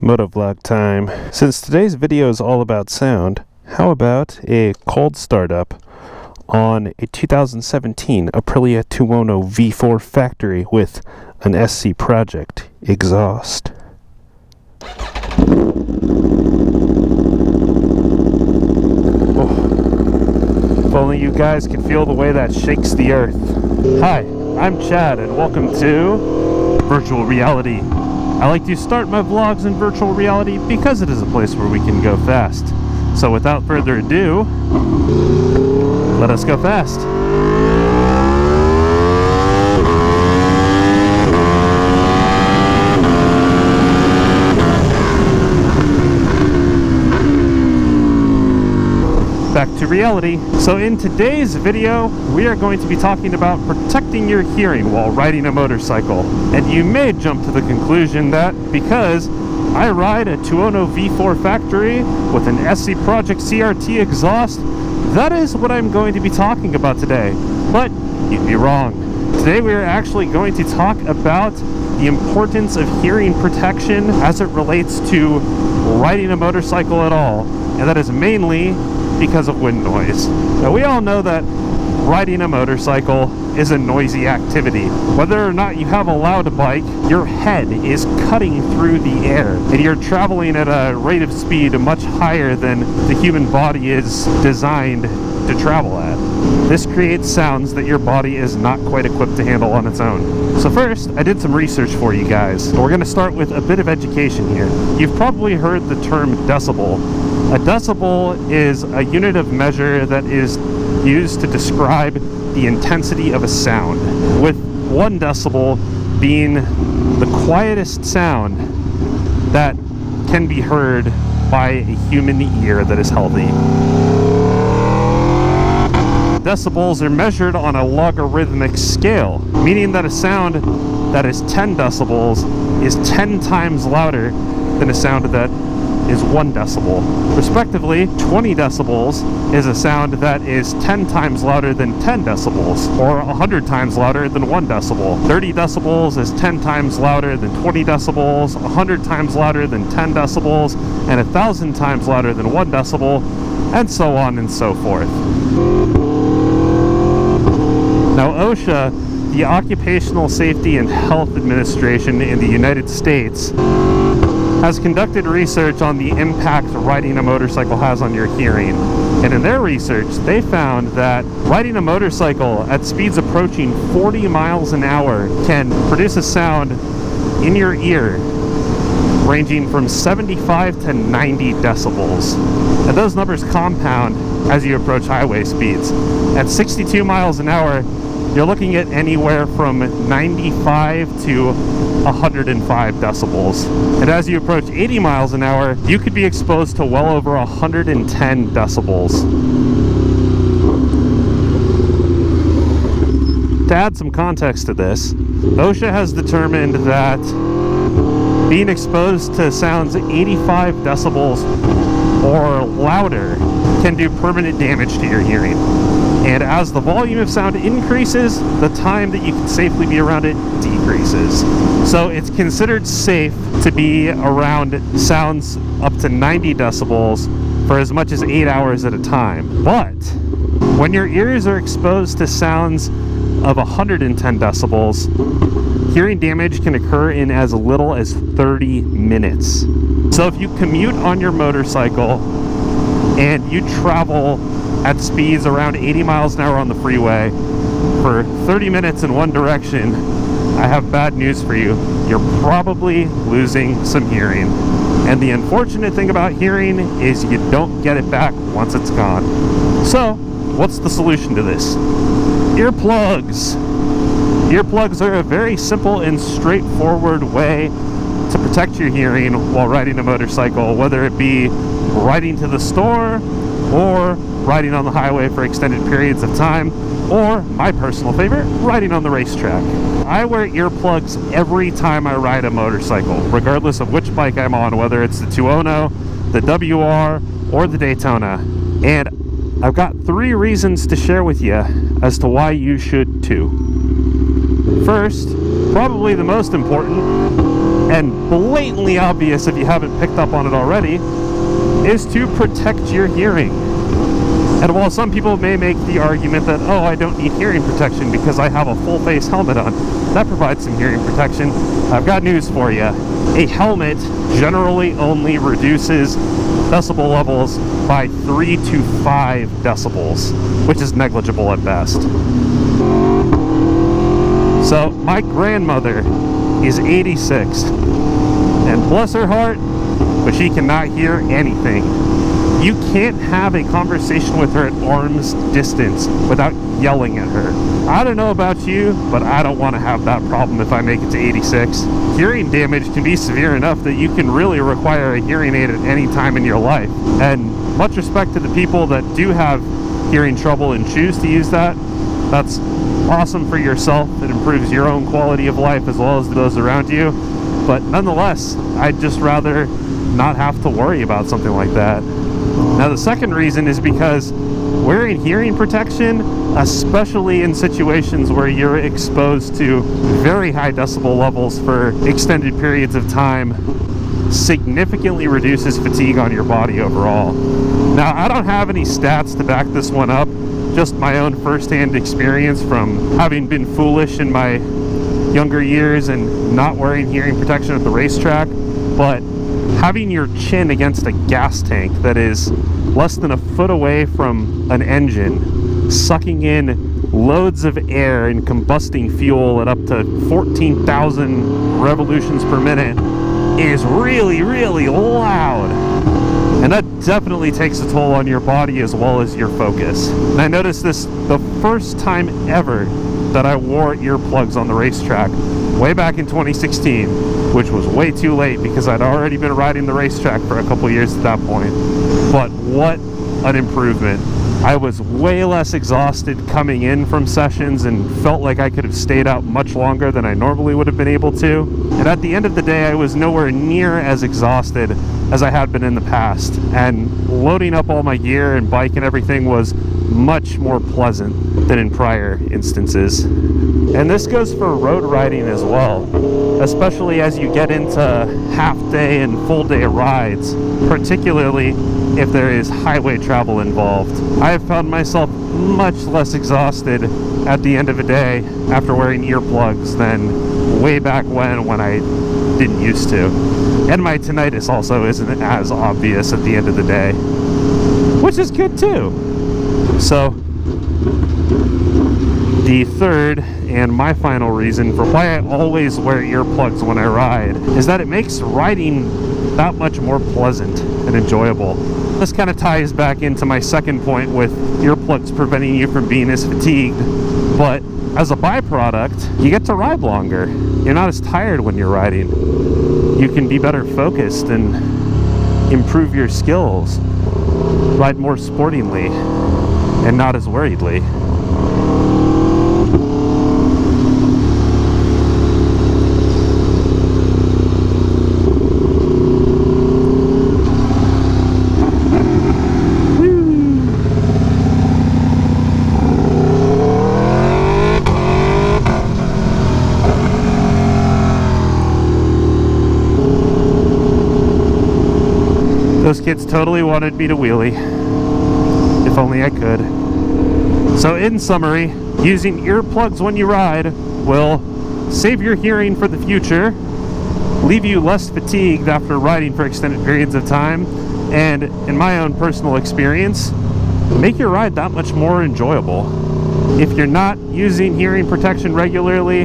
Motovlog time. Since today's video is all about sound, how about a cold startup on a 2017 Aprilia Tuono V4 factory with an SC Project exhaust. Oh. If only you guys could feel the way that shakes the earth. Hi, I'm Chad and welcome to Virtual Reality. I like to start my vlogs in virtual reality because it is a place where we can go fast. So without further ado, let us go fast. Back to reality. So in today's video, we are going to be talking about protecting your hearing while riding a motorcycle. And you may jump to the conclusion that because I ride a Tuono V4 factory with an SC Project CRT exhaust, that is what I'm going to be talking about today. But you'd be wrong. Today we are actually going to talk about the importance of hearing protection as it relates to riding a motorcycle at all. And that is mainly because of wind noise. Now we all know that riding a motorcycle is a noisy activity. Whether or not you have a loud bike, your head is cutting through the air and you're traveling at a rate of speed much higher than the human body is designed to travel at. This creates sounds that your body is not quite equipped to handle on its own. So first, I did some research for you guys. We're going to start with a bit of education here. You've probably heard the term decibel. A decibel is a unit of measure that is used to describe the intensity of a sound, with 1 decibel being the quietest sound that can be heard by a human ear that is healthy. Decibels are measured on a logarithmic scale, meaning that a sound that is 10 decibels is 10 times louder than a sound that is 1 decibel. Respectively, 20 decibels is a sound that is 10 times louder than 10 decibels, or 100 times louder than 1 decibel. 30 decibels is 10 times louder than 20 decibels, 100 times louder than 10 decibels, and 1,000 times louder than 1 decibel, and so on and so forth. Now OSHA, the Occupational Safety and Health Administration in the United States, has conducted research on the impact riding a motorcycle has on your hearing. And in their research, they found that riding a motorcycle at speeds approaching 40 miles an hour can produce a sound in your ear ranging from 75 to 90 decibels. And those numbers compound as you approach highway speeds. At 62 miles an hour, you're looking at anywhere from 95 to 105 decibels. And as you approach 80 miles an hour, you could be exposed to well over 110 decibels. To add some context to this, OSHA has determined that being exposed to sounds 85 decibels or louder can do permanent damage to your hearing. And as the volume of sound increases, the time that you can safely be around it decreases. So it's considered safe to be around sounds up to 90 decibels for as much as 8 hours at a time. But when your ears are exposed to sounds of 110 decibels, hearing damage can occur in as little as 30 minutes. So if you commute on your motorcycle and you travel at speeds around 80 miles an hour on the freeway for 30 minutes in one direction, I have bad news for you. You're probably losing some hearing. And the unfortunate thing about hearing is you don't get it back once it's gone. So, what's the solution to this? Earplugs. Earplugs are a very simple and straightforward way to protect your hearing while riding a motorcycle, whether it be riding to the store or riding on the highway for extended periods of time, or my personal favorite, riding on the racetrack. I wear earplugs every time I ride a motorcycle, regardless of which bike I'm on, whether it's the Tuono, the WR, or the Daytona. And I've got 3 reasons to share with you as to why you should too. First, probably the most important, and blatantly obvious if you haven't picked up on it already, is to protect your hearing. And while some people may make the argument that, oh, I don't need hearing protection because I have a full face helmet on, that provides some hearing protection. I've got news for you. A helmet generally only reduces decibel levels by 3 to 5 decibels, which is negligible at best. So my grandmother is 86, and bless her heart, but she cannot hear anything. You can't have a conversation with her at arm's distance without yelling at her. I don't know about you, but I don't want to have that problem if I make it to 86. Hearing damage can be severe enough that you can really require a hearing aid at any time in your life. And much respect to the people that do have hearing trouble and choose to use that. That's awesome for yourself. It improves your own quality of life as well as those around you. But nonetheless, I'd just rather not have to worry about something like that. Now, the second reason is because wearing hearing protection, especially in situations where you're exposed to very high decibel levels for extended periods of time, significantly reduces fatigue on your body overall. Now, I don't have any stats to back this one up, just my own first-hand experience from having been foolish in my younger years and not wearing hearing protection at the racetrack, but having your chin against a gas tank that is less than a foot away from an engine, sucking in loads of air and combusting fuel at up to 14,000 revolutions per minute is really, really loud. And that definitely takes a toll on your body as well as your focus. And I noticed this the first time ever that I wore earplugs on the racetrack, way back in 2016, which was way too late because I'd already been riding the racetrack for a couple years at that point. But what an improvement. I was way less exhausted coming in from sessions and felt like I could have stayed out much longer than I normally would have been able to. And at the end of the day, I was nowhere near as exhausted as I had been in the past. And loading up all my gear and bike and everything was much more pleasant than in prior instances. And this goes for road riding as well, especially as you get into half-day and full-day rides, particularly if there is highway travel involved. I have found myself much less exhausted at the end of a day after wearing earplugs than way back when I didn't used to. And my tinnitus also isn't as obvious at the end of the day, which is good too. So, the third and my final reason for why I always wear earplugs when I ride is that it makes riding that much more pleasant and enjoyable. This kind of ties back into my second point with earplugs preventing you from being as fatigued, but as a byproduct, you get to ride longer. You're not as tired when you're riding. You can be better focused and improve your skills, ride more sportingly, and not as worriedly. Those kids totally wanted me to wheelie. If only I could. So in summary, using earplugs when you ride will save your hearing for the future, leave you less fatigued after riding for extended periods of time, and in my own personal experience, make your ride that much more enjoyable. If you're not using hearing protection regularly,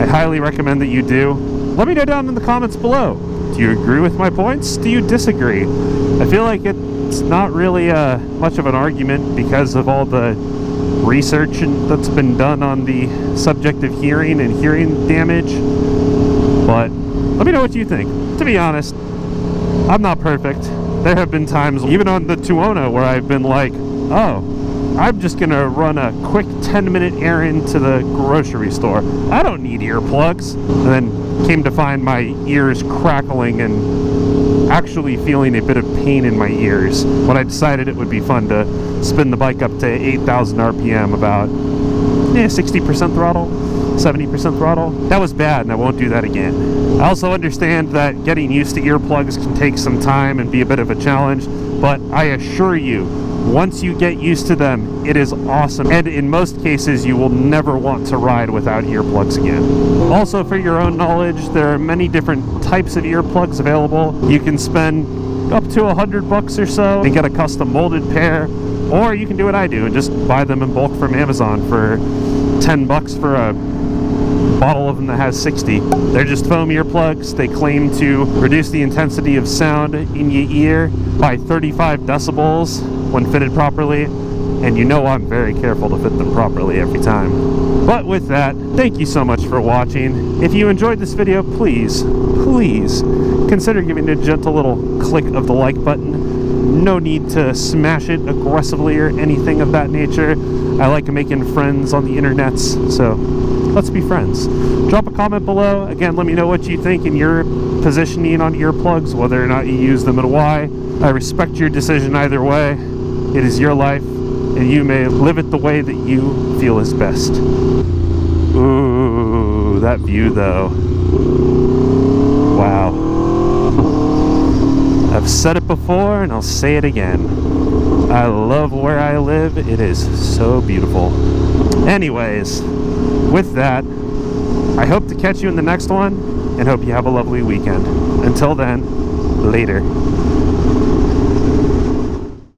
I highly recommend that you do. Let me know down in the comments below. Do you agree with my points? Do you disagree? I feel like it's not really much of an argument because of all the research that's been done on the subject of hearing and hearing damage. But let me know what you think. To be honest, I'm not perfect. There have been times, even on the Tuono, where I've been like, oh, I'm just gonna run a quick 10-minute errand to the grocery store. I don't need earplugs. And then came to find my ears crackling and actually feeling a bit of pain in my ears when I decided it would be fun to spin the bike up to 8,000 RPM, about 60% throttle. 70% throttle. That was bad, and I won't do that again. I also understand that getting used to earplugs can take some time and be a bit of a challenge, but I assure you, once you get used to them, it is awesome. And in most cases, you will never want to ride without earplugs again. Also, for your own knowledge, there are many different types of earplugs available. You can spend up to $100 or so and get a custom molded pair, or you can do what I do and just buy them in bulk from Amazon for $10 for a bottle of them that has 60. They're just foam earplugs. They claim to reduce the intensity of sound in your ear by 35 decibels when fitted properly, and you know I'm very careful to fit them properly every time. But with that, thank you so much for watching. If you enjoyed this video, please consider giving it a gentle little click of the like button. No need to smash it aggressively or anything of that nature. I like making friends on the internets, so let's be friends. Drop a comment below. Again, let me know what you think in your positioning on earplugs, whether or not you use them and why. I respect your decision either way. It is your life, and you may live it the way that you feel is best. Ooh, that view though. Wow. I've said it before and I'll say it again. I love where I live. It is so beautiful. Anyways, with that, I hope to catch you in the next one and hope you have a lovely weekend. Until then, later.